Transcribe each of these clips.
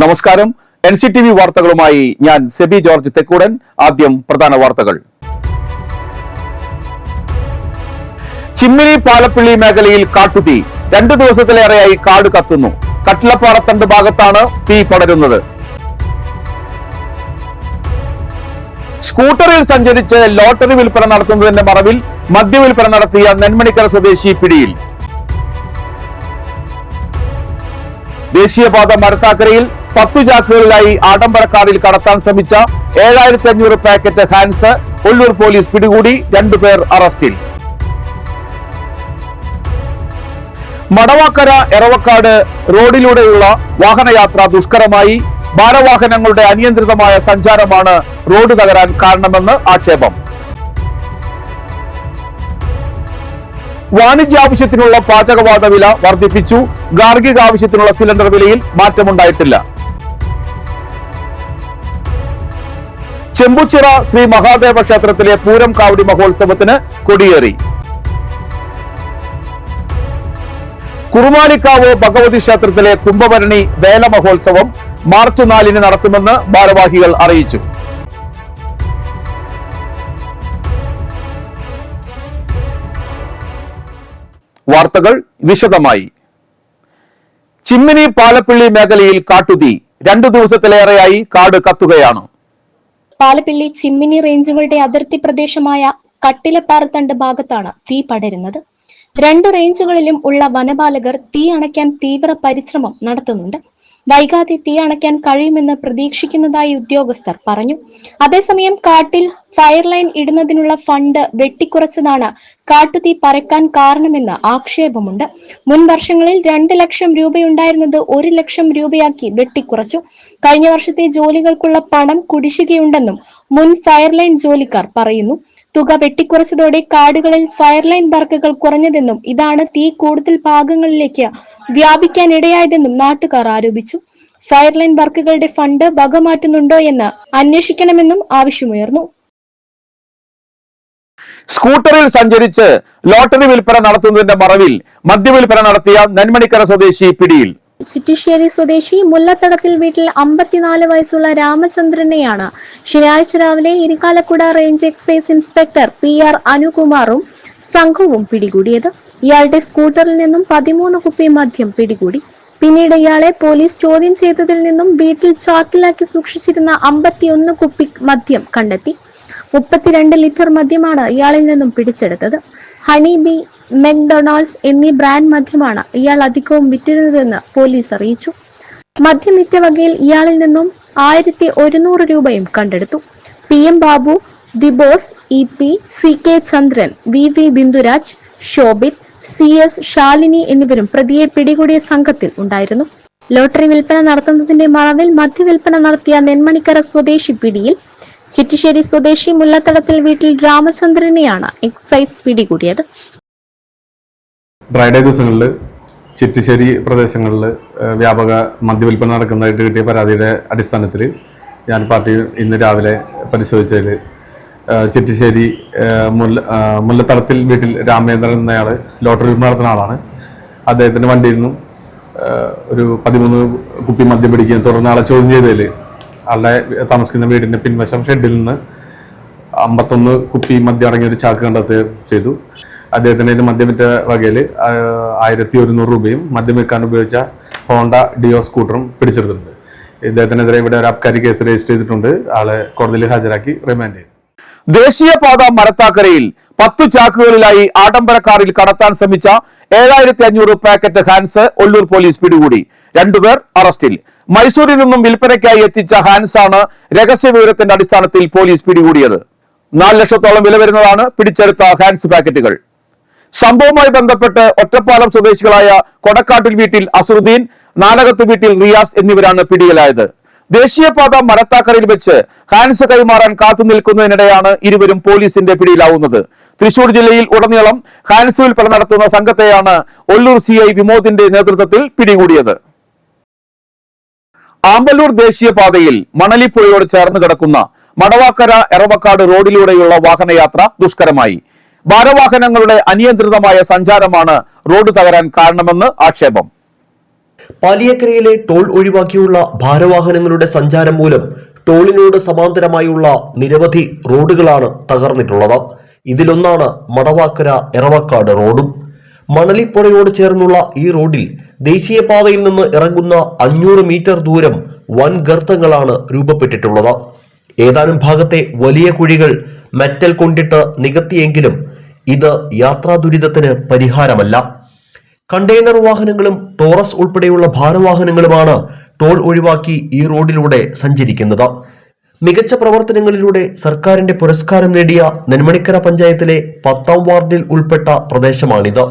നമസ്കാരം. NCTV വാർത്തകളുമായി ഞാൻ സെബി ജോർജ് തെക്കൂടൻ. ആദ്യം പ്രധാന വാർത്തകൾ. ചിമ്മിനി പാലപ്പിള്ളി മേഖലയിൽ കാട്ടുതീ. 2 ദിവസത്തിലേറെയായി കാട് കത്തുന്നു. കട്ടിലപ്പാറത്തണ്ട് ഭാഗത്താണ് തീ പടരുന്നത്. സ്കൂട്ടറിൽ സഞ്ചരിച്ച് ലോട്ടറി വിൽപ്പന നടത്തുന്നതിന്റെ മറവിൽ മദ്യവിൽപ്പന നടത്തിയ നെന്മണിക്കര സ്വദേശി പിടിയിൽ. ദേശീയപാത മരത്താക്കരയിൽ 10 ചാക്കുകളിലായി ആഡംബര കാറിൽ കടത്താൻ ശ്രമിച്ച 7500 പാക്കറ്റ് ഹാൻസ് ഒല്ലൂർ പോലീസ് പിടികൂടി. 2 പേർ അറസ്റ്റിൽ. മടവാക്കര എറവക്കാട് റോഡിലൂടെയുള്ള വാഹനയാത്ര ദുഷ്കരമായി. ഭാരവാഹനങ്ങളുടെ അനിയന്ത്രിതമായ സഞ്ചാരമാണ് റോഡ് തകരാൻ കാരണമെന്ന് ആക്ഷേപം. വാണിജ്യാവശ്യത്തിനുള്ള പാചകവാത വില വർദ്ധിപ്പിച്ചു. ഗാർഹിക ആവശ്യത്തിനുള്ള സിലിണ്ടർ വിലയിൽ മാറ്റമുണ്ടായിട്ടില്ല. ചെമ്പുച്ചിറ ശ്രീ മഹാദേവ ക്ഷേത്രത്തിലെ പൂരം കാവടി മഹോത്സവത്തിന് കൊടിയേറി. കുറുമാലിക്കാവ് ഭഗവതി ക്ഷേത്രത്തിലെ കുംഭഭരണി വേല മഹോത്സവം മാർച്ച് 4-ന് നടത്തുമെന്ന് ഭാരവാഹികൾ അറിയിച്ചു. വാർത്തകൾ വിശദമായി. ചിമ്മിനി പാലപ്പിള്ളി മേഖലയിൽ കാട്ടുതീ. 2 ദിവസത്തിലേറെയായി കാട് കത്തുകയാണ്. പാലപ്പിള്ളി ചിമ്മിനി റേഞ്ചുകളുടെ അതിർത്തി പ്രദേശമായ കട്ടിലപ്പാറത്തണ്ട് ഭാഗത്താണ് തീ പടരുന്നത്. 2 റേഞ്ചുകളിലും ഉള്ള വനപാലകർ തീ അണയ്ക്കാൻ തീവ്ര പരിശ്രമം നടത്തുന്നുണ്ട്. വൈകാതെ തീ അണയ്ക്കാൻ കഴിയുമെന്ന് പ്രതീക്ഷിക്കുന്നതായി ഉദ്യോഗസ്ഥർ പറഞ്ഞു. അതേസമയം കാട്ടിൽ ഫയർ ലൈൻ ഇടുന്നതിനുള്ള ഫണ്ട് വെട്ടിക്കുറച്ചതാണ് കാട്ടുതീ പരക്കാൻ കാരണമെന്ന് ആക്ഷേപമുണ്ട്. മുൻ വർഷങ്ങളിൽ 2 ലക്ഷം രൂപയുണ്ടായിരുന്നത് 1 ലക്ഷം രൂപയാക്കി വെട്ടിക്കുറച്ചു. കഴിഞ്ഞ വർഷത്തെ ജോലികൾക്കുള്ള പണം കുടിശ്ശികയുണ്ടെന്നും മുൻ ഫയർ ലൈൻ ജോലിക്കാർ പറയുന്നു. തുക വെട്ടിക്കുറച്ചതോടെ കാടുകളിൽ ഫയർ ലൈൻ വർക്കുകൾ കുറഞ്ഞതെന്നും ഇതാണ് തീ കൂടുതൽ ഭാഗങ്ങളിലേക്ക് വ്യാപിക്കാൻ ഇടയായതെന്നും നാട്ടുകാർ ആരോപിച്ചു. ഫയർ ലൈൻ വർക്കുകളുടെ ഫണ്ട് വകമാറ്റുന്നുണ്ടോ എന്ന് അന്വേഷിക്കണമെന്നും ആവശ്യമുയർന്നു. സ്കൂട്ടറിൽ സഞ്ചരിച്ച് ലോട്ടറി വിൽപ്പന നടത്തുന്നതിന്റെ മറവിൽ മദ്യവിൽപ്പന നടത്തിയ നെന്മണിക്കര സ്വദേശി പിടിയിൽ. ചിറ്റിശ്ശേരി സ്വദേശി മുല്ലത്തടത്തിൽ വീട്ടിൽ 54 വയസ്സുള്ള രാമചന്ദ്രനെയാണ് ശനിയാഴ്ച രാവിലെ ഇരിക്കാലക്കുട റേഞ്ച് എക്സൈസ് ഇൻസ്പെക്ടർ PR അനുകുമാറും സംഘവും പിടികൂടിയത്. ഇയാളുടെ സ്കൂട്ടറിൽ നിന്നും 13 കുപ്പി മദ്യം പിടികൂടി. പിന്നീട് ഇയാളെ പോലീസ് ചോദ്യം ചെയ്തതിൽ നിന്നും വീട്ടിൽ ചാക്കിലാക്കി സൂക്ഷിച്ചിരുന്ന 51 കുപ്പി മദ്യം കണ്ടെത്തി. 32 ലിറ്റർ മദ്യമാണ് ഇയാളിൽ നിന്നും പിടിച്ചെടുത്തത്. ഹണി ബി, മെക്ഡൊണാൾഡ്സ് എന്നീ ബ്രാൻഡ് മദ്യമാണ് ഇയാൾ അധികവും വിറ്റിരുന്നതെന്ന് പോലീസ് അറിയിച്ചു. മദ്യം വിറ്റ വകയിൽ ഇയാളിൽ നിന്നും 1100 രൂപയും കണ്ടെടുത്തു. PM Babu, Dibos, EP, CK ചന്ദ്രൻ, VV ബിന്ദുരാജ്, ശോഭിത്, CS ശാലിനി എന്നിവരും പ്രതിയെ പിടികൂടിയ സംഘത്തിൽ ഉണ്ടായിരുന്നു. ലോട്ടറി വിൽപ്പന നടത്തുന്നതിന്റെ മറവിൽ മദ്യവിൽപ്പന നടത്തിയ നെന്മണിക്കര സ്വദേശി പിടിയിൽ. ചിറ്റിശ്ശേരി സ്വദേശി മുല്ലത്തടത്തിൽ വീട്ടിൽ രാമചന്ദ്രനെയാണ് എക്സൈസ് പിടികൂടിയത്. ഡ്രൈഡേ ദിവസങ്ങളിൽ ചിറ്റിശ്ശേരി പ്രദേശങ്ങളിൽ വ്യാപക മദ്യവിൽപ്പന നടക്കുന്നതായിട്ട് കിട്ടിയ പരാതിയുടെ അടിസ്ഥാനത്തിൽ ഞാൻ പാർട്ടി ഇന്ന് രാവിലെ പരിശോധിച്ചതിൽ ചിറ്റിശ്ശേരി മുല്ലത്തടത്തിൽ വീട്ടിൽ രാമേന്ദ്രൻ എന്നയാൾ ലോട്ടറി വിൽപ്പന നടത്തുന്ന ആളാണ്. അദ്ദേഹത്തിൻ്റെ വണ്ടിയിൽ നിന്നും ഒരു 13 കുപ്പി മദ്യം പിടിക്കുകയും തുടർന്ന് ആളെ ചോദ്യം ചെയ്തതിൽ ആളുടെ താമസിക്കുന്ന വീടിൻ്റെ പിൻവശം ഷെഡിൽ നിന്ന് 51 കുപ്പി മദ്യം അടങ്ങിയ ഒരു ചാക്ക് കണ്ടെത്തുകയും ചെയ്തു. അദ്ദേഹത്തിന് ഇത് മദ്യം വിറ്റ വകയിൽ 1100 രൂപയും മദ്യം വിൽക്കാൻ ഉപയോഗിച്ച ഹോണ്ട ഡിയോ സ്കൂട്ടറും പിടിച്ചെടുത്തിട്ടുണ്ട്. ഇദ്ദേഹത്തിനെതിരെ ഇവിടെ ഒരു അബ്കാരി കേസ് രജിസ്റ്റർ ചെയ്തിട്ടുണ്ട്. ആളെ കോടതിയിൽ ഹാജരാക്കി റിമാൻഡ് ചെയ്തു. ദേശീയപാത മരത്താക്കരയിൽ 10 ചാക്കുകളിലായി ആഡംബര കാറിൽ കടത്താൻ ശ്രമിച്ച 7500 പാക്കറ്റ് ഹാൻസ് ഒല്ലൂർ പോലീസ് പിടികൂടി. 2 പേർ അറസ്റ്റിൽ. മൈസൂരിൽ നിന്നും വിൽപ്പനയ്ക്കായി എത്തിച്ച ഹാൻസ് ആണ് രഹസ്യ വിവരത്തിന്റെ അടിസ്ഥാനത്തിൽ പോലീസ് പിടികൂടിയത്. 4 ലക്ഷത്തോളം വില വരുന്നതാണ് പിടിച്ചെടുത്ത ഹാൻസ് പാക്കറ്റുകൾ. സംഭവവുമായി ബന്ധപ്പെട്ട് ഒറ്റപ്പാലം സ്വദേശികളായ കൊടക്കാട്ടിൽ വീട്ടിൽ അസുറുദ്ദീൻ, നാലകത്ത് വീട്ടിൽ റിയാസ് എന്നിവരാണ് പിടിയിലായത്. ദേശീയപാത മരത്താക്കരയിൽ വെച്ച് ഹാൻസ് കൈമാറാൻ കാത്തു നിൽക്കുന്നതിനിടെയാണ് ഇരുവരും പോലീസിന്റെ പിടിയിലാവുന്നത്. തൃശൂർ ജില്ലയിൽ ഉടനീളം ഹാൻസ് വിൽപ്പന നടത്തുന്ന സംഘത്തെയാണ് ഒല്ലൂർ CI വിമോദിന്റെ നേതൃത്വത്തിൽ പിടികൂടിയത്. ആമ്പല്ലൂർ ദേശീയപാതയിൽ മണലിപ്പുഴയോട് ചേർന്ന് കിടക്കുന്ന മടവാക്കര എറവക്കാട് റോഡിലൂടെയുള്ള വാഹനയാത്ര ദുഷ്കരമായി. ഭാരവാഹനങ്ങളുടെ അനിയന്ത്രിതമായ സഞ്ചാരമാണ് റോഡ് തകരാൻ കാരണമെന്ന് ആക്ഷേപം. പാലിയേക്കരയിലെ ടോൾ ഒഴിവാക്കിയുള്ള ഭാരവാഹനങ്ങളുടെ സഞ്ചാരം മൂലം ടോളിനോട് സമാന്തരമായുള്ള നിരവധി റോഡുകളാണ് തകർന്നിട്ടുള്ളത്. ഇതിലൊന്നാണ് മടവാക്കര എറവക്കാട് റോഡും. മണലിപ്പുഴയോട് ചേർന്നുള്ള ഈ റോഡിൽ ദേശീയപാതയിൽ നിന്ന് ഇറങ്ങുന്ന 500 മീറ്റർ ദൂരം വൻ ഗർത്തങ്ങളാണ് രൂപപ്പെട്ടിട്ടുള്ളത്. ഏതാനും ഭാഗത്തെ വലിയ കുഴികൾ മെറ്റൽ കൊണ്ടിട്ട് നികത്തിയെങ്കിലും ഇത് യാത്രാ ദുരിതത്തിന് പരിഹാരമല്ല. കണ്ടെയ്നർ വാഹനങ്ങളും ടോറസ് ഉൾപ്പെടെയുള്ള ഭാരവാഹനങ്ങളുമാണ് ടോൾ ഒഴിവാക്കി ഈ റോഡിലൂടെ സഞ്ചരിക്കുന്നത്. മികച്ച പ്രവർത്തനങ്ങളിലൂടെ സർക്കാരിന്റെ പുരസ്കാരം നേടിയ നെന്മണിക്കര പഞ്ചായത്തിലെ 10ാം വാർഡിൽ ഉൾപ്പെട്ട പ്രദേശമാണിത്.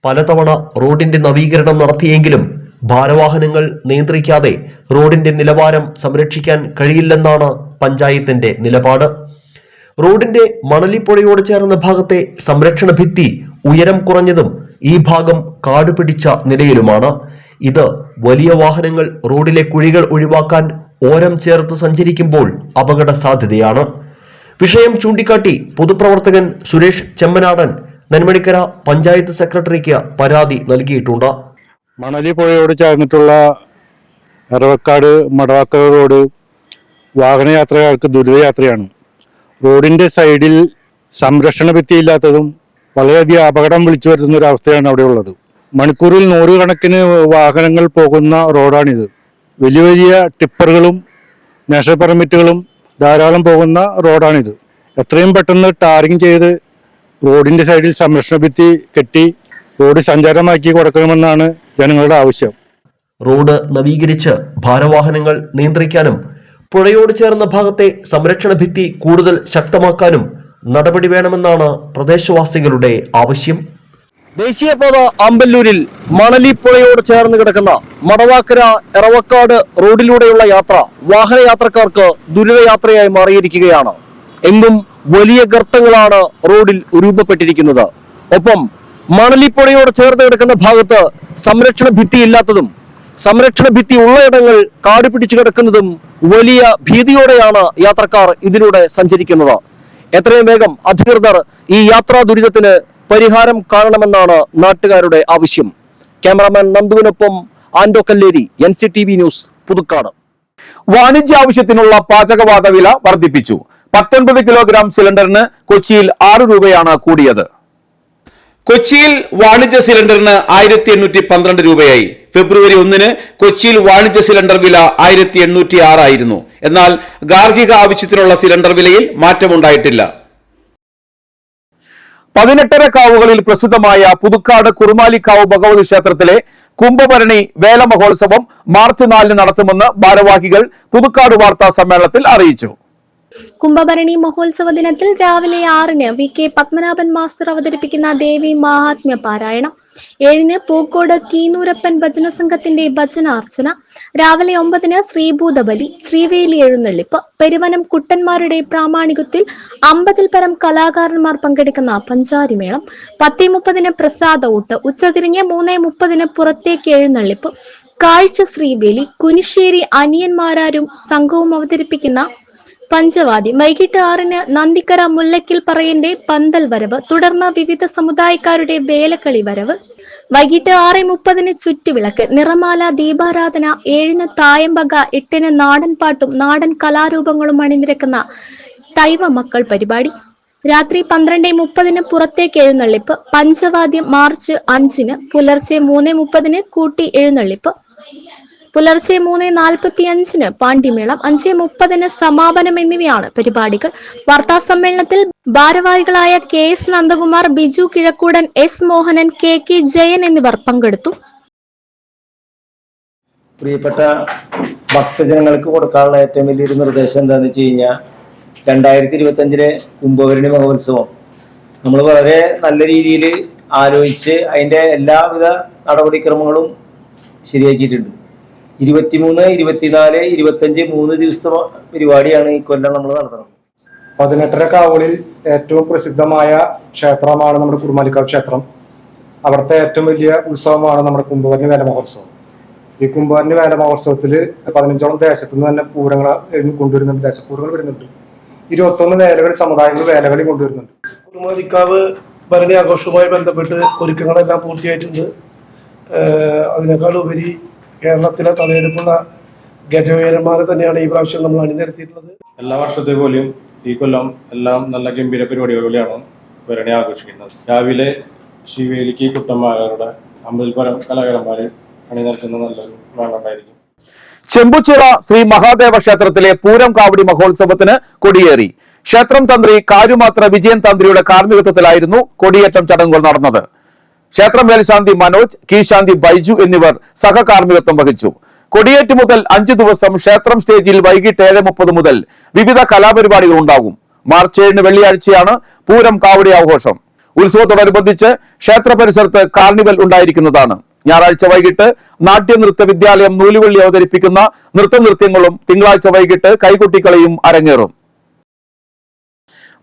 പലതവണ റോഡിന്റെ നവീകരണം നടത്തിയെങ്കിലും ഭാരവാഹനങ്ങൾ നിയന്ത്രിക്കാതെ റോഡിന്റെ നിലവാരം സംരക്ഷിക്കാൻ കഴിയില്ലെന്നാണ് പഞ്ചായത്തിന്റെ നിലപാട്. റോഡിന്റെ മണലിപ്പുഴയോട് ചേർന്ന ഭാഗത്തെ സംരക്ഷണ ഭിത്തി ഉയരം കുറഞ്ഞതും ഈ ഭാഗം കാടുപിടിച്ച നിലയിലുമാണ്. ഇത് വലിയ വാഹനങ്ങൾ റോഡിലെ കുഴികൾ ഒഴിവാക്കാൻ ഓരം ചേർത്ത് സഞ്ചരിക്കുമ്പോൾ അപകട സാധ്യതയാണ്. വിഷയം ചൂണ്ടിക്കാട്ടി പൊതുപ്രവർത്തകൻ സുരേഷ് ചെമ്മനാടൻ നെന്മണിക്കര പഞ്ചായത്ത് സെക്രട്ടറിക്ക് പരാതി നൽകിയിട്ടുണ്ട്. മണലിപ്പുഴയോട് ചേർന്നിട്ടുള്ള എറവക്കാട് മടവാക്കര റോഡ് വാഹനയാത്രക്കാർക്ക് ദുരിതയാത്രയാണ്. റോഡിന്റെ സൈഡിൽ സംരക്ഷണ ഭിത്തിയില്ലാത്തതും വളരെയധികം അപകടം വിളിച്ചു വരുത്തുന്ന ഒരു അവസ്ഥയാണ് അവിടെ ഉള്ളത്. മണിക്കൂറിൽ 100 കണക്കിന് വാഹനങ്ങൾ പോകുന്ന റോഡാണിത്. വലിയ വലിയ ടിപ്പറുകളും നാഷണൽ പെർമിറ്റുകളും ധാരാളം പോകുന്ന റോഡാണിത്. എത്രയും പെട്ടെന്ന് ടാറിങ് ചെയ്ത് റോഡിന്റെ സൈഡിൽ സംരക്ഷണ ഭിത്തി കെട്ടി റോഡ് സഞ്ചാരമാക്കി കൊടുക്കണമെന്നാണ് ജനങ്ങളുടെ ആവശ്യം. റോഡ് നവീകരിച്ച് ഭാരവാഹനങ്ങൾ നിയന്ത്രിക്കാനും പുഴയോട് ചേർന്ന ഭാഗത്തെ സംരക്ഷണ ഭിത്തി കൂടുതൽ ശക്തമാക്കാനും നടപടി വേണമെന്നാണ് പ്രദേശവാസികളുടെ ആവശ്യം. ദേശീയപാത അമ്പല്ലൂരിൽ മണലിപ്പുഴയോട് ചേർന്ന് കിടക്കുന്ന മടവാക്കര എറവക്കാട് റോഡിലൂടെയുള്ള യാത്ര വാഹനയാത്രക്കാർക്ക് ദുരിതയാത്രയായി മാറിയിരിക്കുകയാണ്. എങ്ങും വലിയ ഗർത്തങ്ങളാണ് റോഡിൽ രൂപപ്പെട്ടിരിക്കുന്നത്. ഒപ്പം മണലിപ്പുഴയോട് ചേർന്ന് കിടക്കുന്ന ഭാഗത്ത് സംരക്ഷണ ഭിത്തി ഇല്ലാത്തതും സംരക്ഷണ ഭിത്തി ഉള്ളയിടങ്ങൾ കാട് പിടിച്ചു കിടക്കുന്നതും വലിയ ഭീതിയോടെയാണ് യാത്രക്കാർ ഇതിലൂടെ സഞ്ചരിക്കുന്നത്. എത്രയും വേഗം അധികൃതർ ഈ യാത്രാ ദുരിതത്തിന് പരിഹാരം കാണണമെന്നാണ് നാട്ടുകാരുടെ ആവശ്യം. ക്യാമറാമാൻ നന്ദുവിനൊപ്പം ആൻഡോ കല്ലേരി, NCTV ന്യൂസ്, പുതുക്കാട്. വാണിജ്യ ആവശ്യത്തിനുള്ള പാചകവാത വില വർദ്ധിപ്പിച്ചു. 19 കിലോഗ്രാം സിലിണ്ടറിന് കൊച്ചിയിൽ 6 രൂപയാണ് കൂടിയത്. കൊച്ചിയിൽ വാണിജ്യ സിലിണ്ടറിന് 1812 രൂപയായി. ഫെബ്രുവരി 1-ന് കൊച്ചിയിൽ വാണിജ്യ സിലിണ്ടർ വില 1806 ആയിരുന്നു. എന്നാൽ ഗാർഹിക ആവശ്യത്തിനുള്ള സിലിണ്ടർ വിലയിൽ മാറ്റമുണ്ടായിട്ടില്ല. 18 കാവുകളിൽ പ്രസിദ്ധമായ പുതുക്കാട് കുറുമാലിക്കാവ് ഭഗവതി ക്ഷേത്രത്തിലെ കുംഭഭരണി വേല മഹോത്സവം മാർച്ച് 4-ന് നടത്തുമെന്ന് ഭാരവാഹികൾ പുതുക്കാട് വാർത്താ സമ്മേളനത്തിൽ അറിയിച്ചു. കുംഭഭരണി മഹോത്സവ ദിനത്തിൽ രാവിലെ 6-ന് VK പത്മനാഭൻ മാസ്റ്റർ അവതരിപ്പിക്കുന്ന ദേവി മാഹാത്മ്യ പാരായണം, 7-ന് പൂക്കോട് കീനൂരപ്പൻ ഭജന സംഘത്തിന്റെ ഭജനാർച്ചന, രാവിലെ 9-ന് ശ്രീഭൂതബലി, ശ്രീവേലി എഴുന്നള്ളിപ്പ്, പെരുവനം കുട്ടന്മാരുടെ പ്രാമാണികത്തിൽ 50-ൽ പരം കലാകാരന്മാർ പങ്കെടുക്കുന്ന പഞ്ചാരിമേളം, 10:30-ന് പ്രസാദ ഊട്ട്, ഉച്ചതിരിഞ്ഞ് 3:30-ന് പുറത്തേക്ക് എഴുന്നള്ളിപ്പ്, കാഴ്ച ശ്രീവേലി, കുനിശ്ശേരി അനിയന്മാരാരും സംഘവും അവതരിപ്പിക്കുന്ന പഞ്ചവാദ്യം, വൈകിട്ട് 6-ന് നന്ദിക്കര മുല്ലയ്ക്കൽ പറയന്റെ പന്തൽ വരവ്, തുടർന്ന് വിവിധ സമുദായക്കാരുടെ വേലക്കളി വരവ്, വൈകിട്ട് 6:30-ന് ചുറ്റുവിളക്ക്, നിറമാല, ദീപാരാധന, 7-ന് തായമ്പക, 8-ന് നാടൻ പാട്ടും നാടൻ കലാരൂപങ്ങളും അണിനിരക്കുന്ന തൈവ മക്കൾ പരിപാടി, രാത്രി 12:30-ന് പുറത്തേക്ക് എഴുന്നള്ളിപ്പ്, പഞ്ചവാദ്യം, മാർച്ച് 5-ന്, പുലർച്ചെ 3:30-ന് കൂട്ടി എഴുന്നള്ളിപ്പ്, പുലർച്ചെ 3:45-ന് പാണ്ടിമേളം, 5:30-ന് സമാപനം എന്നിവയാണ് പരിപാടികൾ. വാർത്താ സമ്മേളനത്തിൽ ഭാരവാഹികളായ KS Nandakumar, Biju Kizhakkoodan, S Mohanan, KK Jayan എന്നിവർ പങ്കെടുത്തു. പ്രിയപ്പെട്ട ഭക്തജനങ്ങൾക്ക് കൊടുക്കാനുള്ള ഏറ്റവും വലിയൊരു നിർദ്ദേശം എന്താണെന്ന് വെച്ച് കഴിഞ്ഞാൽ 2025 കുംഭഭരണി മഹോത്സവം നമ്മൾ വളരെ നല്ല രീതിയിൽ ആലോചിച്ച് അതിൻ്റെ എല്ലാവിധ നടപടിക്രമങ്ങളും ശരിയാക്കിയിട്ടുണ്ട്. 23, 24, 25 3 ദിവസത്തെ പരിപാടിയാണ് ഈ കൊല്ലം നമ്മൾ നടത്തുന്നത്. 18 കാവുകളിൽ ഏറ്റവും പ്രസിദ്ധമായ ക്ഷേത്രമാണ് നമ്മുടെ കുറുമാലിക്കാവ് ക്ഷേത്രം. അവിടുത്തെ ഏറ്റവും വലിയ ഉത്സവമാണ് നമ്മുടെ കുംഭഭരണി വേല മഹോത്സവം. ഈ കുംഭഭരണി വേല മഹോത്സവത്തിൽ 15ഓളം ദേശത്തു നിന്ന് തന്നെ പൂരങ്ങൾ കൊണ്ടുവരുന്നുണ്ട്. ദേശപൂരങ്ങൾ വരുന്നുണ്ട്. 21 വേലകൾ, സമുദായങ്ങൾ വേലകൾ കൊണ്ടുവരുന്നുണ്ട്. കുറുമാലിക്കാവ് ഭരണി ആഘോഷവുമായി ബന്ധപ്പെട്ട് ഒരുക്കങ്ങളെല്ലാം പൂർത്തിയായിട്ടുണ്ട്. അതിനേക്കാൾ ഉപരി കേരളത്തിലെ തലയെടുപ്പുള്ള ഗജവീരന്മാരെ തന്നെയാണ് ഈ പ്രാവശ്യം നമ്മൾ അണിനിരത്തിയിട്ടുള്ളത്. എല്ലാ വർഷത്തെ പോലെയും ഈ കൊല്ലം എല്ലാം നല്ല ഗംഭീര പരിപാടികളിലാണ് ഭരണി ആഘോഷിക്കുന്നത്. രാവിലെ ശിവേലിക്ക് കുട്ടന്മാരുടെ 50-പരം കലാകാരന്മാർ അണിനിരത്തുന്ന നല്ലൊരു മേളമുണ്ടായിരിക്കും. ചെമ്പുച്ചിറ ശ്രീ മഹാദേവ ക്ഷേത്രത്തിലെ പൂരം കാവടി മഹോത്സവത്തിന് കൊടിയേറി. ക്ഷേത്രം തന്ത്രി കാരുമാത്ര വിജയൻ തന്ത്രിയുടെ കാർമ്മികത്വത്തിലായിരുന്നു കൊടിയേറ്റം ചടങ്ങുകൾ നടന്നത്. ക്ഷേത്രം മേൽശാന്തി മനോജ്, കീഴ്ശാന്തി ബൈജു എന്നിവർ സഹകാർമ്മികത്വം വഹിച്ചു. കൊടിയേറ്റ് മുതൽ 5 ദിവസം ക്ഷേത്രം സ്റ്റേജിൽ വൈകിട്ട് 7:30 മുതൽ വിവിധ കലാപരിപാടികൾ ഉണ്ടാകും. മാർച്ച് 7 വെള്ളിയാഴ്ചയാണ് പൂരം കാവടി ആഘോഷം. ഉത്സവത്തോടനുബന്ധിച്ച് ക്ഷേത്ര പരിസരത്ത് കാർണിവൽ ഉണ്ടായിരിക്കുന്നതാണ്. ഞായറാഴ്ച വൈകിട്ട് നാട്യനൃത്ത വിദ്യാലയം നൂലുവള്ളി അവതരിപ്പിക്കുന്ന നൃത്തനൃത്യങ്ങളും തിങ്കളാഴ്ച വൈകിട്ട് കൈകൊട്ടിക്കളിയും അരങ്ങേറും.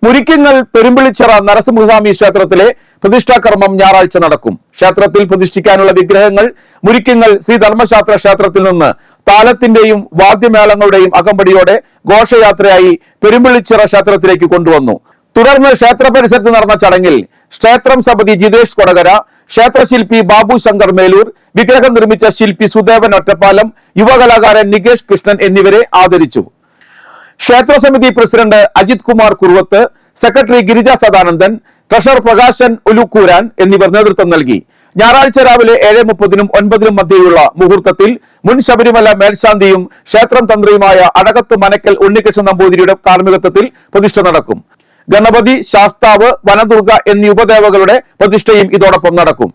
മുരിക്കങ്ങൽ പെരുമ്പിളിച്ചിറ നരസിംഹസ്വാമി ക്ഷേത്രത്തിലെ പ്രതിഷ്ഠാകർമ്മം ഞായറാഴ്ച നടക്കും. ക്ഷേത്രത്തിൽ പ്രതിഷ്ഠിക്കാനുള്ള വിഗ്രഹങ്ങൾ മുരിക്കങ്ങൽ ശ്രീ ധർമ്മശാസ്ത്ര ക്ഷേത്രത്തിൽ നിന്ന് താലത്തിന്റെയും വാദ്യമേളങ്ങളുടെയും അകമ്പടിയോടെ ഘോഷയാത്രയായി പെരുമ്പിളിച്ചിറ ക്ഷേത്രത്തിലേക്ക് കൊണ്ടുവന്നു. തുടർന്ന് ക്ഷേത്ര പരിസരത്ത് നടന്ന ചടങ്ങിൽ ക്ഷേത്രം സമിതി ജിതേഷ് കൊടകര, ക്ഷേത്രശില്പി ബാബു ശങ്കർ മേലൂർ, വിഗ്രഹം നിർമ്മിച്ച ശില്പി സുദേവൻ ഒറ്റപ്പാലം, യുവകലാകാരൻ നികേഷ് കൃഷ്ണൻ എന്നിവരെ ആദരിച്ചു. ക്ഷേത്ര സമിതി president Ajith Kumar Kuruvath, secretary Girija Sadanandan, treasurer Prakashan Ulukkooran എന്നിവർ നേതൃത്വം നൽകി. ഞായറാഴ്ച രാവിലെ 7:30-നും 9:00-നും മധ്യയുള്ള മുഹൂർത്തത്തിൽ മുൻ ശബരിമല മേൽശാന്തിയും ക്ഷേത്രം തന്ത്രിയുമായ അടകത്ത് മനക്കൽ ഉണ്ണികൃഷ്ണൻ നമ്പൂതിരിയുടെ കാർമ്മികത്വത്തിൽ പ്രതിഷ്ഠ നടക്കും. ഗണപതി, ശാസ്താവ്, വനദുർഗ എന്നീ ഉപദേവകളുടെ പ്രതിഷ്ഠയും ഇതോടൊപ്പം നടക്കും.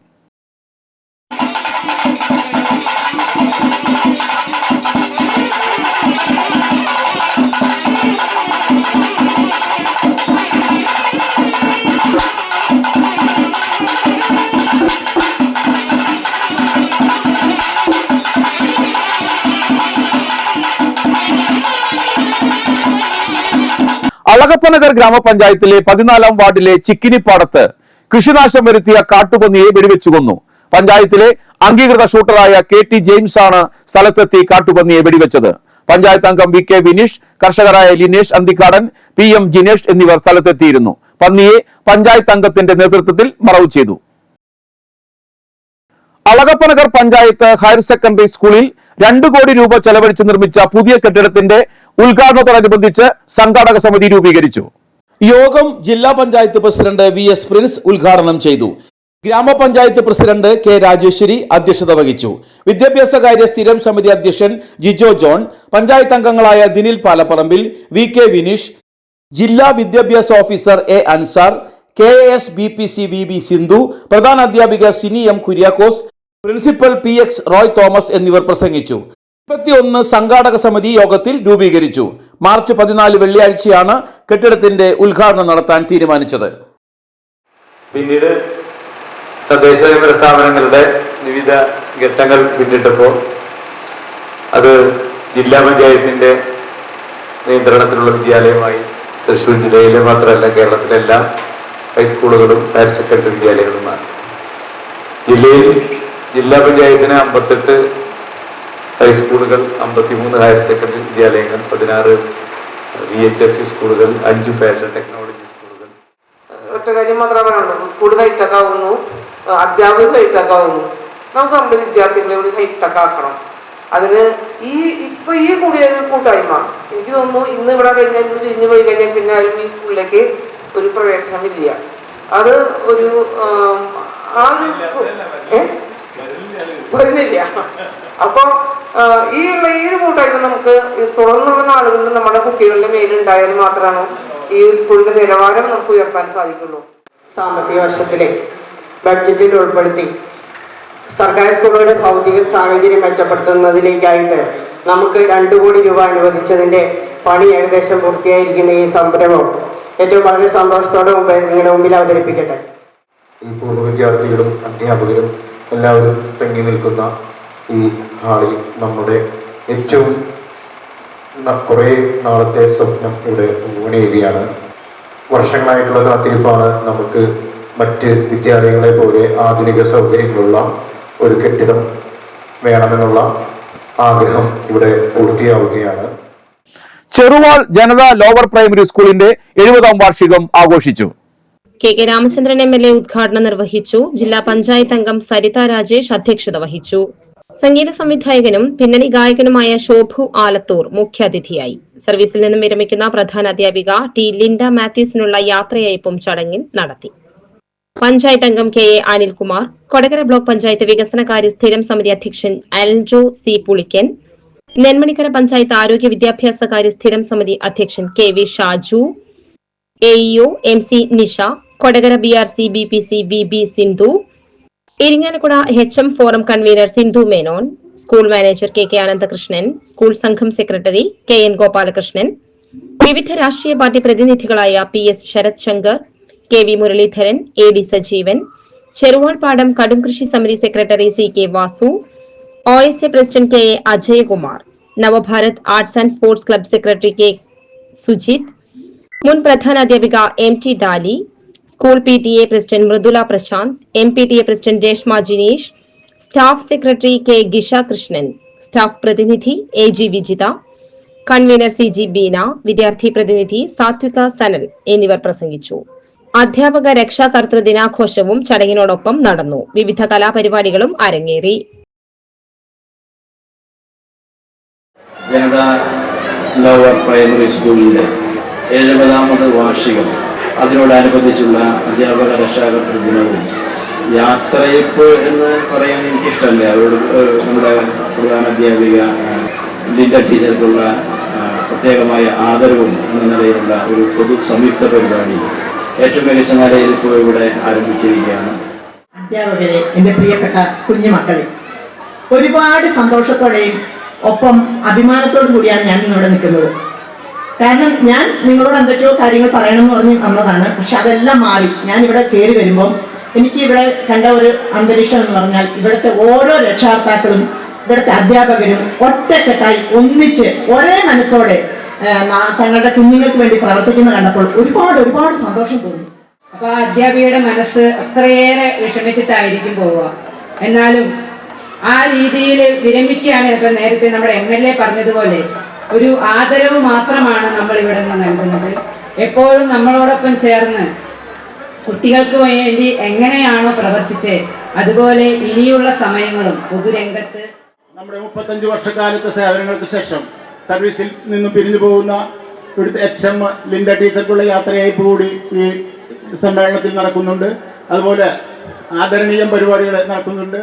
അളഗപ്പനഗർ ഗ്രാമപഞ്ചായത്തിലെ 14-ാം വാർഡിലെ ചിക്കിനിപ്പാടത്ത് കൃഷിനാശം വരുത്തിയ കാട്ടുപന്നിയെ വെടിവെച്ചു കൊന്നു. പഞ്ചായത്തിലെ അംഗീകൃത ഷൂട്ടറായ KT ജെയിംസ് ആണ് സ്ഥലത്തെത്തി കാട്ടുപന്നിയെ വെടിവെച്ചത്. പഞ്ചായത്ത് അംഗം VK വിനീഷ്, കർഷകരായ ലിനേഷ് അന്തിക്കാടൻ, PM ജിനേഷ് എന്നിവർ സ്ഥലത്തെത്തിയിരുന്നു. പന്നിയെ പഞ്ചായത്ത് അംഗത്തിന്റെ നേതൃത്വത്തിൽ മറവു ചെയ്തു. അളഗപ്പനഗർ പഞ്ചായത്ത് ഹയർ സെക്കൻഡറി സ്കൂളിൽ 2 കോടി രൂപ ചെലവഴിച്ച് നിർമ്മിച്ച പുതിയ കെട്ടിടത്തിന്റെ ഉദ്ഘാടനത്തോടനുബന്ധിച്ച് സംഘാടക സമിതി രൂപീകരിച്ചു. യോഗം ജില്ലാ പഞ്ചായത്ത് പ്രസിഡന്റ് VS പ്രിൻസ് ഉദ്ഘാടനം ചെയ്തു. ഗ്രാമപഞ്ചായത്ത് പ്രസിഡന്റ് K രാജേശ്വരി അധ്യക്ഷത വഹിച്ചു. വിദ്യാഭ്യാസകാര്യ സ്ഥിരം സമിതി അധ്യക്ഷൻ ജിജോ ജോൺ, പഞ്ചായത്ത് അംഗങ്ങളായ ദിനിൽ പാലപ്പറമ്പിൽ, VK വിനീഷ്, ജില്ലാ വിദ്യാഭ്യാസ officer A Ansar, KAS BPC VB Sindhu, പ്രധാന അധ്യാപിക Sini M Kuriakose, principal PX Roy Thomas എന്നിവർ പ്രസംഗിച്ചു. 21 സംഘാടക സമിതി യോഗത്തിൽ രൂപീകരിച്ചു. മാർച്ച് 14 വെള്ളിയാഴ്ചയാണ് കെട്ടിടത്തിന്റെ ഉദ്ഘാടനം നടത്താൻ തീരുമാനിച്ചത്. പിന്നീട് തദ്ദേശ സ്ഥാപനങ്ങളുടെ വിവിധ ഘട്ടങ്ങൾ പിന്നിട്ടപ്പോൾ അത് ജില്ലാ പഞ്ചായത്തിന്റെ നിയന്ത്രണത്തിലുള്ള വിദ്യാലയമായി തൃശ്ശൂർ ജില്ലയിലെ മാത്രമല്ല കേരളത്തിലെ എല്ലാ ഹൈസ്കൂളുകളും ഹയർ സെക്കൻഡറി വിദ്യാലയങ്ങളുമാണ്. ജില്ലയിൽ ജില്ലാ പഞ്ചായത്തിന് 58 ഹൈസ്കൂളുകൾ, 53 ഹയർ സെക്കൻഡറി വിദ്യാലയങ്ങൾ, 16 VHSE സ്കൂളുകൾ, 5 ഫാഷൻ ടെക്നോളജി സ്കൂളുകൾ. ഒറ്റ കാര്യം മാത്രമേ പറയുള്ളൂ, സ്കൂൾ ഹൈടെക് ആവുന്നു, അധ്യാപകർ ഹൈടെക് ആവുന്നു. നമുക്ക് നമ്മുടെ വിദ്യാർത്ഥികളെ കൂടി ഹൈടെക് ആക്കണം. അതിന് ഈ കൂടിയ കൂട്ടായ്മ എനിക്ക് തോന്നുന്നു ഇന്ന് ഇവിടെ കഴിഞ്ഞാൽ ഇന്ന് പിരിഞ്ഞു പോയി കഴിഞ്ഞാൽ പിന്നെ ആരും ഈ സ്കൂളിലേക്ക് ഒരു പ്രവേശനമില്ല. അത് ഒരു വരുന്നില്ല. അപ്പൊ ഈ ഒരു കൂട്ടായ്മ നമുക്ക് തുടർന്നുള്ള നാളുകളിൽ നമ്മുടെ കുട്ടികളുടെ മേലുണ്ടായാൽ മാത്രമാണ് ഈ സ്കൂളിന്റെ നിലവാരം നമുക്ക് ഉയർത്താൻ സാധിക്കുള്ളൂ. സാമ്പത്തിക വർഷത്തിലെ ബഡ്ജറ്റിൽ ഉൾപ്പെടുത്തി സർക്കാർ സ്കൂളുകളുടെ ഭൗതിക സാഹചര്യം മെച്ചപ്പെടുത്തുന്നതിലേക്കായിട്ട് നമുക്ക് 2 കോടി രൂപ അനുവദിച്ചതിന്റെ പണി ഏകദേശം പൂർത്തിയായിരിക്കുന്ന ഈ സംരംഭം ഏറ്റവും വളരെ സന്തോഷത്തോടെ നിങ്ങളുടെ മുമ്പിൽ അവതരിപ്പിക്കട്ടെ. ഈ പൂർവ്വ വിദ്യാർത്ഥികളും അധ്യാപകരും എല്ലാവരും തങ്ങി നിൽക്കുന്ന ഈ ഹാളിൽ നമ്മുടെ ഏറ്റവും കുറേ നാളത്തെ സ്വപ്നം ഇവിടെ ഊണേറിയാണ്. വർഷങ്ങളായിട്ടുള്ള കാത്തിരിപ്പാണ് നമുക്ക് മറ്റ് വിദ്യാലയങ്ങളെ പോലെ ആധുനിക സൗകര്യങ്ങളുള്ള ഒരു കെട്ടിടം വേണമെന്നുള്ള ആഗ്രഹം ഇവിടെ പൂർത്തിയാവുകയാണ്. ചെറുവാൾ ജനതാ ലോവർ പ്രൈമറി സ്കൂളിന്റെ 70-ാം വാർഷികം ആഘോഷിച്ചു. KK രാമചന്ദ്രൻ MLA ഉദ്ഘാടനം നിർവഹിച്ചു. ജില്ലാ പഞ്ചായത്ത് അംഗം സരിത രാജേഷ് അധ്യക്ഷത വഹിച്ചു. സംഗീത സംവിധായകനും പിന്നണി ഗായകനുമായ ശോഭു ആലത്തൂർ മുഖ്യാതിഥിയായി. സർവീസിൽ നിന്നും വിരമിക്കുന്ന പ്രധാന അധ്യാപിക ടി ലിൻഡ മാത്യൂസിനുള്ള യാത്രയയപ്പും ചടങ്ങിൽ നടത്തി. പഞ്ചായത്ത് അംഗം K A Anilkumar, Kodakara block panchayat വികസനകാര്യ സ്ഥിരം സമിതി അധ്യക്ഷൻ അൽജോ സി പുളിക്കൻ, നെന്മണിക്കര പഞ്ചായത്ത് ആരോഗ്യ വിദ്യാഭ്യാസ കാര്യ സ്ഥിരം സമിതി അധ്യക്ഷൻ K V Shaju, AEO M C Nisha, Kodakara BRC BPC BB Sindhu, Irinjalakuda HM forum convener Sindhu Menon, school manager K Ananthakrishnan, school സംഘം സെക്രട്ടറി KN ഗോപാലകൃഷ്ണൻ, വിവിധ രാഷ്ട്രീയ പാർട്ടി പ്രതിനിധികളായ PS Sarath Sankar, KV Muraleedharan, AD Sajeevan, Cheruvalpadam കടുംകൃഷി സമിതി secretary CK Vasu, OSA president KA Ajayakumar, Navabharath arts and sports club secretary K Sujith, മുൻ പ്രധാനാധ്യാപിക MT Dali, school PTA president Mridula Prasanth, MPTA president Reshma Jineesh, staff secretary K Gisha Krishnan, staff പ്രതിനിധി AG Vijitha, convener CG Beena, വിദ്യാർത്ഥി പ്രതിനിധി സാത്വിക സനൽ എന്നിവർ പ്രസംഗിച്ചു. അധ്യാപക രക്ഷാകർതൃ ദിനാഘോഷവും ചടങ്ങിനോടൊപ്പം നടന്നു. വിവിധ കലാപരിപാടികളും അരങ്ങേറി. ജനതാ ലോവർ പ്രൈമറി സ്കൂളിന്റെ 70ാമത് വാർഷികം, അതിനോടനുബന്ധിച്ചുള്ള അധ്യാപക രക്ഷാകർതൃ ദിനവും യാത്രയപ്പ് എന്ന് പറയാൻ എനിക്കിഷ്ടമല്ല. അവരോട് നമ്മുടെ പ്രധാന അധ്യാപിക ലിൻഡ ടീച്ചർക്കുള്ള പ്രത്യേകമായ ആദരവും എന്ന നിലയിലുള്ള ഒരു പൊതു സംയുക്ത പരിപാടി ഏറ്റവും മികച്ച നിലയിൽ ഇപ്പോൾ ഇവിടെ ആരംഭിച്ചിരിക്കുകയാണ്. അധ്യാപകരെ, എൻ്റെ പ്രിയപ്പെട്ട കുഞ്ഞുമക്കളെ, ഒരുപാട് സന്തോഷത്തോടെയും ഒപ്പം അഭിമാനത്തോടു കൂടിയാണ് ഞാൻ ഇന്നിവിടെ നിൽക്കുന്നത്. കാരണം ഞാൻ നിങ്ങളോട് എന്തൊക്കെയോ കാര്യങ്ങൾ പറയണമെന്ന് പറഞ്ഞ് വന്നതാണ്. പക്ഷെ അതെല്ലാം മാറി. ഞാൻ ഇവിടെ കയറി വരുമ്പം എനിക്ക് ഇവിടെ കണ്ട ഒരു അന്തരീക്ഷം എന്ന് പറഞ്ഞാൽ ഇവിടുത്തെ ഓരോ രക്ഷാകർത്താക്കളും ഇവിടുത്തെ അധ്യാപകരും ഒറ്റക്കെട്ടായി ഒന്നിച്ച് ഒരേ മനസ്സോടെ തങ്ങളുടെ കുഞ്ഞുങ്ങൾക്ക് വേണ്ടി പ്രവർത്തിക്കുന്ന കണ്ടപ്പോൾ ഒരുപാട് സന്തോഷം തോന്നി. അപ്പൊ ആ അധ്യാപികയുടെ മനസ്സ് അത്രയേറെ വിഷമിച്ചിട്ടായിരിക്കും പോവുക. എന്നാലും ആ രീതിയിൽ വിരമിക്കുകയാണ്. ഇപ്പൊ നേരത്തെ നമ്മുടെ MLA പറഞ്ഞതുപോലെ ഒരു ആദരവ് മാത്രമാണ് നമ്മൾ ഇവിടെ നിന്ന് നൽകുന്നത്. എപ്പോഴും നമ്മളോടൊപ്പം ചേർന്ന് കുട്ടികൾക്ക് വേണ്ടി എങ്ങനെയാണോ പ്രവർത്തിച്ച് അതുപോലെ ഇനിയുള്ള സമയങ്ങളും പൊതുരംഗത്ത് നമ്മുടെ 35 വർഷക്കാലത്തെ സേവനങ്ങൾക്ക് ശേഷം സർവീസിൽ നിന്നും പിരിഞ്ഞു പോകുന്ന ഇവിടുത്തെ HM ലിൻഡ ടീച്ചർക്കുള്ള യാത്രയയപ്പ് കൂടി ഈ സമ്മേളനത്തിൽ നടക്കുന്നുണ്ട്. അതുപോലെ ആദരണീയം പരിപാടികൾ നടക്കുന്നുണ്ട്.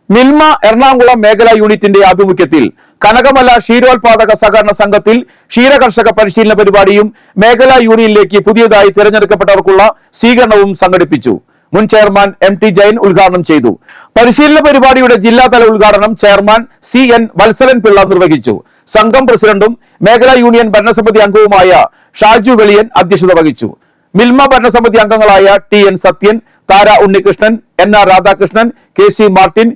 മിൽമ എറണാകുളം മേഖലാ യൂണിറ്റിന്റെ ആഭിമുഖ്യത്തിൽ കനകമല ക്ഷീരോത്പാദക സഹകരണ സംഘത്തിൽ ക്ഷീരകർഷക പരിശീലന പരിപാടിയും മേഖലാ യൂണിയനിലേക്ക് പുതിയതായി തിരഞ്ഞെടുക്കപ്പെട്ടവർക്കുള്ള സ്വീകരണവും സംഘടിപ്പിച്ചു. മുൻ ചെയർമാൻ MT ജയൻ ഉദ്ഘാടനം ചെയ്തു. പരിശീലന പരിപാടിയുടെ ജില്ലാതല ഉദ്ഘാടനം ചെയർമാൻ CN വത്സലൻ പിള്ള നിർവഹിച്ചു. സംഘം പ്രസിഡന്റും മേഖലാ യൂണിയൻ ഭരണസമിതി അംഗവുമായ ഷാജു വെളിയൻ അധ്യക്ഷത വഹിച്ചു. മിൽമ ഭരണസമിതി അംഗങ്ങളായ TN Sathyan, Thara Unnikrishnan, NR Radhakrishnan, KC Martin,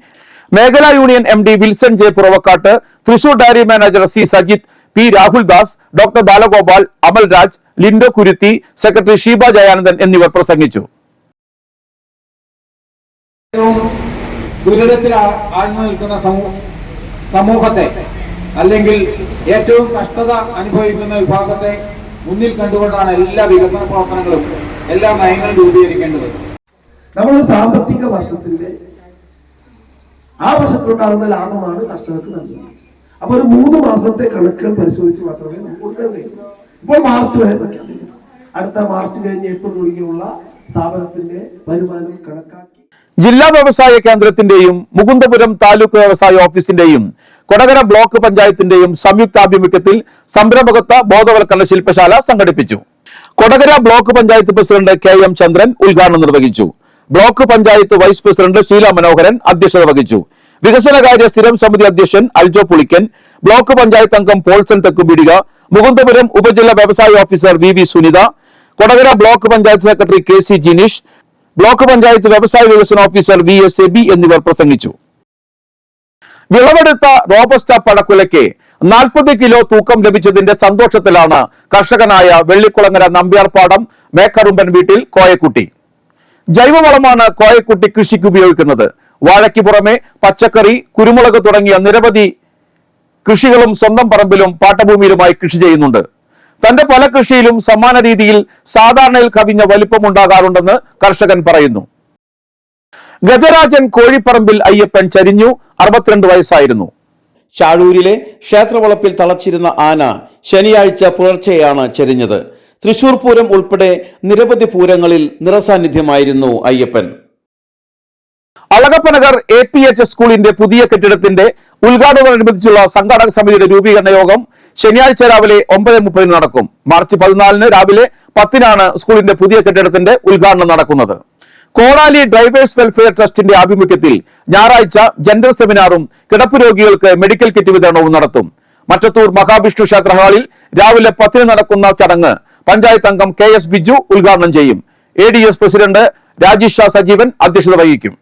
മേഖലാ union MD Wilson J Puravakkattu, Thrissur dairy manager C Sajith, P Rahuldas, doctor Balagopal, Amal Raj, Lindo Kurutthi, secretary Sheeba Jayanandan എന്നിവർ പ്രസംഗിച്ചു. ദുരിതത്തിൽ ആഴ്ന്നു നിൽക്കുന്ന സമൂഹത്തെ അല്ലെങ്കിൽ ഏറ്റവും കഷ്ടത അനുഭവിക്കുന്ന വിഭാഗത്തെ മുന്നിൽ കണ്ടുകൊണ്ടാണ് എല്ലാ വികസന പ്രവർത്തനങ്ങളും എല്ലാ നയങ്ങളും രൂപീകരിക്കേണ്ടത്. നമ്മൾ സാമ്പത്തിക വർഷത്തിന്റെ ആ വർഷത്തിലുണ്ടാകുന്ന ലാഭമാണ് കർഷകർക്ക് നൽകുന്നത്. അപ്പൊ ഒരു 3 മാസത്തെ കണക്കുകൾ പരിശോധിച്ച് മാത്രമേ നമുക്ക് കൊടുക്കാൻ കഴിയൂ. ഇപ്പോൾ മാർച്ച് വരെ പ്രഖ്യാപിച്ചു. അടുത്ത മാർച്ച് കഴിഞ്ഞ് ഏപ്രിൽ തുടങ്ങിയുള്ള സ്ഥാപനത്തിന്റെ വരുമാനം കണക്കാക്കി ജില്ലാ വ്യവസായ കേന്ദ്രത്തിന്റെയും മുകുന്ദപുരം താലൂക്ക് വ്യവസായ ഓഫീസിന്റെയും കൊടകര ബ്ലോക്ക് പഞ്ചായത്തിന്റെയും സംയുക്താഭിമുഖ്യത്തിൽ സംരംഭകത്വ ബോധവൽക്കരണ ശില്പശാല സംഘടിപ്പിച്ചു. Kodakara block panchayat president KM Chandran ഉദ്ഘാടനം നിർവഹിച്ചു. Block panchayat vice president Sheela Manoharan അധ്യക്ഷത വഹിച്ചു. വികസനകാര്യ സ്ഥിരം സമിതി അധ്യക്ഷൻ അൽജോ പുളിക്കൻ, ബ്ലോക്ക് പഞ്ചായത്ത് അംഗം പോൾസൺ തെക്കുപീടിക, മുകുന്ദപുരം ഉപജില്ലാ വ്യവസായ officer VV Sunitha, Kodakara block panchayat secretary KC Jineesh, block panchayat വ്യവസായ വികസന ഓഫീസർ VS എബി എന്നിവർ പ്രസംഗിച്ചു. വിളവെടുത്ത റോബസ്റ്റ പഴക്കുലയ്ക്ക് 40 കിലോ തൂക്കം ലഭിച്ചതിന്റെ സന്തോഷത്തിലാണ് കർഷകനായ വെള്ളിക്കുളങ്ങര നമ്പ്യാർപാടം മേക്കറുമ്പൻ വീട്ടിൽ കോയക്കുട്ടി. ജൈവവളമാണ് കോയക്കുട്ടി കൃഷിക്ക് ഉപയോഗിക്കുന്നത്. വാഴയ്ക്ക് പുറമെ പച്ചക്കറി, കുരുമുളക് തുടങ്ങിയ നിരവധി കൃഷികളും സ്വന്തം പറമ്പിലും പാട്ടഭൂമിയിലുമായി കൃഷി ചെയ്യുന്നുണ്ട്. തന്റെ പല കൃഷിയിലും സമാന രീതിയിൽ സാധാരണയിൽ കവിഞ്ഞ വലിപ്പമുണ്ടാകാറുണ്ടെന്ന് കർഷകൻ പറയുന്നു. ഗജരാജൻ കോഴിപ്പറമ്പിൽ അയ്യപ്പൻ ചരിഞ്ഞു, 62 വയസ്സായിരുന്നു. ചാഴൂരിലെ ക്ഷേത്രവളപ്പിൽ തളച്ചിരുന്ന ആന ശനിയാഴ്ച പുലർച്ചെയാണ് ചെരിഞ്ഞത്. തൃശൂർ പൂരം ഉൾപ്പെടെ നിരവധി പൂരങ്ങളിൽ നിറസാന്നിധ്യമായിരുന്നു അയ്യപ്പൻ. അളഗപ്പനഗർ APH സ്കൂളിന്റെ പുതിയ കെട്ടിടത്തിന്റെ ഉദ്ഘാടനത്തോടനുബന്ധിച്ചുള്ള സംഘാടക സമിതിയുടെ രൂപീകരണ യോഗം ശനിയാഴ്ച രാവിലെ 9:30 നടക്കും. മാർച്ച് 14 രാവിലെ 10 സ്കൂളിന്റെ പുതിയ കെട്ടിടത്തിന്റെ ഉദ്ഘാടനം നടക്കുന്നത്. കോടാലി ഡ്രൈവേഴ്സ് വെൽഫെയർ ട്രസ്റ്റിന്റെ ആഭിമുഖ്യത്തിൽ ഞായറാഴ്ച ജെൻഡർ സെമിനാറും കിടപ്പ് രോഗികൾക്ക് മെഡിക്കൽ കിറ്റ് വിതരണവും നടത്തും. മറ്റത്തൂർ മഹാവിഷ്ണു ക്ഷേത്ര ഹാളിൽ രാവിലെ 10 നടക്കുന്ന ചടങ്ങ് പഞ്ചായത്ത് അംഗം KS ബിജു ഉദ്ഘാടനം ചെയ്യും. ADS പ്രസിഡന്റ് രാജേഷ് ഷാ സജീവൻ അധ്യക്ഷത വഹിക്കും.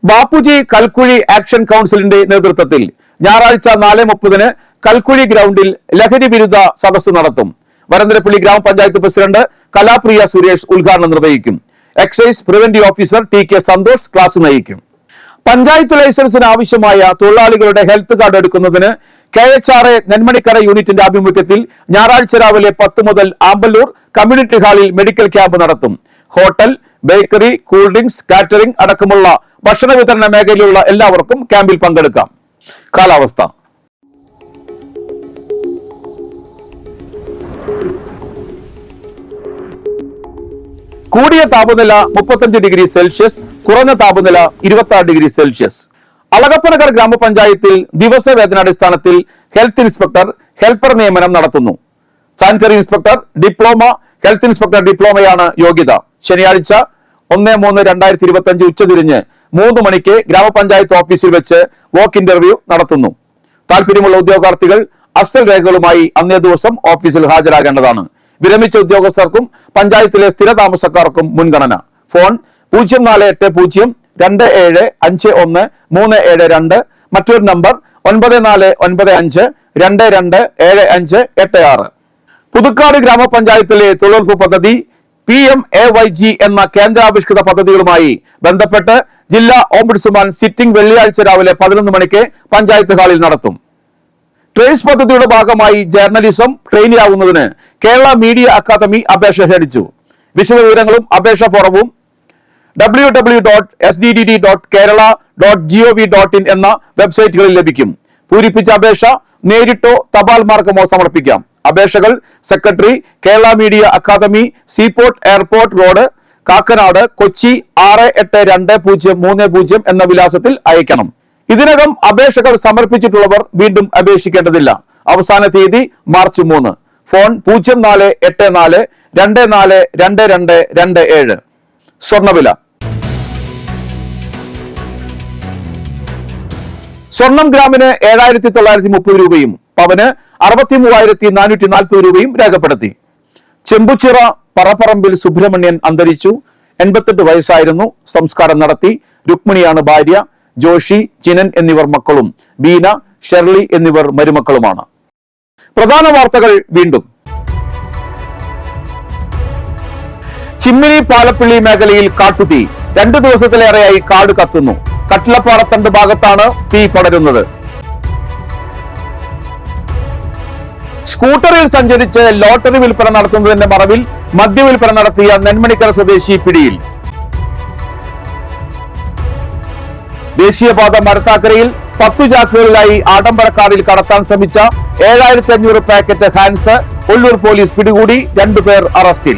ബാപ്പുജി കൽക്കുഴി ആക്ഷൻ കൗൺസിലിന്റെ നേതൃത്വത്തിൽ ഞായറാഴ്ച 4:30 കൽക്കുഴി ഗ്രൗണ്ടിൽ ലഹരി വിരുദ്ധ സദസ്സ് നടത്തും. വരന്തരപ്പള്ളി ഗ്രാമപഞ്ചായത്ത് പ്രസിഡന്റ് കലാപ്രിയ സുരേഷ് ഉദ്ഘാടനം നിർവഹിക്കും. Excise preventive officer TK Santhosh class നയിക്കും. പഞ്ചായത്ത് ലൈസൻസിന് ആവശ്യമായ തൊഴിലാളികളുടെ ഹെൽത്ത് കാർഡ് എടുക്കുന്നതിന് KHRA നെന്മണിക്കര യൂണിറ്റിന്റെ ആഭിമുഖ്യത്തിൽ ഞായറാഴ്ച രാവിലെ 10 മുതൽ ആമ്പല്ലൂർ കമ്മ്യൂണിറ്റി ഹാളിൽ മെഡിക്കൽ ക്യാമ്പ് നടത്തും. Hotel, bakery, cool drinks, catering അടക്കമുള്ള ഭക്ഷണ വിതരണ മേഖലയിലുള്ള എല്ലാവർക്കും ക്യാമ്പിൽ പങ്കെടുക്കാം. കാലാവസ്ഥ. കൂടിയ താപനില 35 ഡിഗ്രി സെൽഷ്യസ്, കുറഞ്ഞ താപനില 26 ഡിഗ്രി സെൽഷ്യസ്. അളഗപ്പനഗർ ഗ്രാമപഞ്ചായത്തിൽ ദിവസവേതനാടിസ്ഥാനത്തിൽ ഹെൽത്ത് ഇൻസ്പെക്ടർ ഹെൽപ്പർ നിയമനം നടത്തുന്നു. Sanitary inspector diploma, health inspector ഡിപ്ലോമയാണ് യോഗ്യത. ശനിയാഴ്ച 1/3/2025 ഉച്ചതിരിഞ്ഞ് 3 മണിക്ക് ഗ്രാമപഞ്ചായത്ത് ഓഫീസിൽ വെച്ച് വോക്ക് ഇന്റർവ്യൂ നടത്തുന്നു. താല്പര്യമുള്ള ഉദ്യോഗാർത്ഥികൾ അസൽ രേഖകളുമായി അന്നേ ദിവസം ഓഫീസിൽ ഹാജരാകേണ്ടതാണ്. വിരമിച്ച ഉദ്യോഗസ്ഥർക്കും പഞ്ചായത്തിലെ സ്ഥിരതാമസക്കാർക്കും മുൻഗണന. ഫോൺ 0427513772, മറ്റൊരു നമ്പർ 9495227586. പുതുക്കാട് ഗ്രാമപഞ്ചായത്തിലെ തൊഴിലുറപ്പ് പദ്ധതി PMAYG എന്ന കേന്ദ്രാവിഷ്കൃത പദ്ധതികളുമായി ബന്ധപ്പെട്ട് ജില്ലാ ഓംബുഡ്സ്മാൻ സിറ്റിംഗ് വെള്ളിയാഴ്ച രാവിലെ 11 മണിക്ക് പഞ്ചായത്ത് ഹാളിൽ നടത്തും. ട്രേസ് പദ്ധതിയുടെ ഭാഗമായി ജേർണലിസം ട്രെയിനിയാവുന്നതിന് കേരള മീഡിയ അക്കാദമി അപേക്ഷ ക്ഷണിച്ചു. വിശദവിവരങ്ങളും അപേക്ഷ ഫോറവും www.sddd.kerala.gov.in എന്ന വെബ്സൈറ്റുകളിൽ ലഭിക്കും. പൂരിപ്പിച്ച അപേക്ഷ നേരിട്ടോ തപാൽ മാർഗമോ സമർപ്പിക്കാം. അപേക്ഷകൾ secretary, Kerala media academy, seaport airport road, Kakkanad, Kochi 682030 എന്ന വിലാസത്തിൽ അയക്കണം. ഇതിനകം അപേക്ഷകൾ സമർപ്പിച്ചിട്ടുള്ളവർ വീണ്ടും അപേക്ഷിക്കേണ്ടതില്ല. അവസാന തീയതി മാർച്ച് 3. ഫോൺ 0484242227. സ്വർണ്ണവില. സ്വർണം ഗ്രാമിന് 7930 രൂപയും പവന് 63,440 രൂപയും രേഖപ്പെടുത്തി. ചെമ്പുച്ചിറ പറപ്പറമ്പിൽ സുബ്രഹ്മണ്യൻ അന്തരിച്ചു. 88 വയസ്സായിരുന്നു. സംസ്കാരം നടത്തി. രുക്മിണിയാണ് ഭാര്യ. ജോഷി, ജിനൻ എന്നിവർ മക്കളും, ബീന, ഷെർലി എന്നിവർ മരുമക്കളുമാണ്. പ്രധാന വാർത്തകൾ വീണ്ടും. ചിമ്മിനി പാലപ്പിള്ളി മേഖലയിൽ കാട്ടുതീ. 2 ദിവസത്തിലേറെയായി കാട് കത്തുന്നു. കട്ടിലപ്പാറത്തണ്ട് ഭാഗത്താണ് തീ പടരുന്നത്. സ്കൂട്ടറിൽ സഞ്ചരിച്ച് ലോട്ടറി വിൽപ്പന നടത്തുന്നതിന്റെ മറവിൽ മദ്യവിൽപ്പന നടത്തിയ നെന്മണിക്കര സ്വദേശി പിടിയിൽ. ദേശീയപാത മരത്താക്കരയിൽ 10 ചാക്കുകളിലായി ആഡംബര കാറിൽ കടത്താൻ ശ്രമിച്ച 7500 പാക്കറ്റ് ഹാൻസ് ഒല്ലൂർ പോലീസ് പിടികൂടി. 2 പേർ അറസ്റ്റിൽ.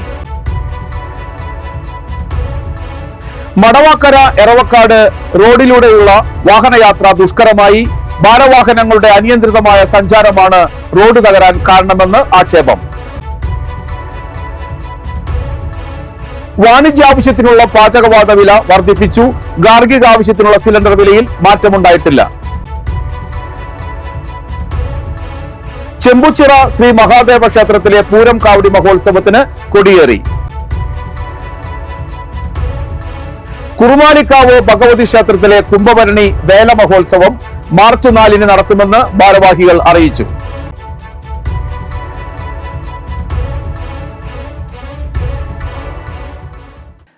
മടവാക്കര എറവക്കാട് റോഡിലൂടെയുള്ള വാഹനയാത്ര ദുഷ്കരമായി. ഭാരവാഹനങ്ങളുടെ അനിയന്ത്രിതമായ സഞ്ചാരമാണ് റോഡ് തകരാൻ കാരണമെന്ന് ആക്ഷേപം. വാണിജ്യാവശ്യത്തിനുള്ള പാചകവാത വില വർദ്ധിപ്പിച്ചു. ഗാർഹിക ആവശ്യത്തിനുള്ള സിലിണ്ടർ വിലയിൽ മാറ്റമുണ്ടായിട്ടില്ല. ചെമ്പുച്ചിറ ശ്രീ മഹാദേവ ക്ഷേത്രത്തിലെ പൂരം കാവടി മഹോത്സവത്തിന് കൊടിയേറി. കുറുമാലിക്കാവ് ഭഗവതി ക്ഷേത്രത്തിലെ കുംഭഭരണി വേല മഹോത്സവം മാർച്ച് 4 നടത്തുമെന്ന് ഭാരവാഹികൾ അറിയിച്ചു.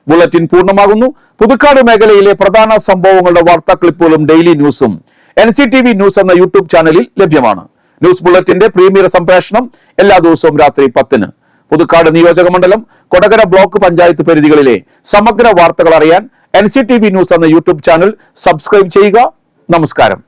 ബുള്ളറ്റിൻ പൂർണ്ണമാകുന്നു. പുതുക്കാട് മേഖലയിലെ പ്രധാന സംഭവങ്ങളുടെ വാർത്താ ക്ലിപ്പുകളും ഡെയിലി ന്യൂസും NCTV ന്യൂസ് എന്ന യൂട്യൂബ് ചാനലിൽ ലഭ്യമാണ്. ന്യൂസ് ബുള്ളറ്റിന്റെ പ്രീമിയർ സംപ്രേഷണം എല്ലാ ദിവസവും രാത്രി 10-ന്. പുതുക്കാട് നിയോജക മണ്ഡലം, കൊടകര ബ്ലോക്ക് പഞ്ചായത്ത് പരിധികളിലെ സമഗ്ര വാർത്തകൾ അറിയാൻ NCTV ന്യൂസ് എന്ന യൂട്യൂബ് ചാനൽ സബ്സ്ക്രൈബ് ചെയ്യുക. നമസ്കാരം.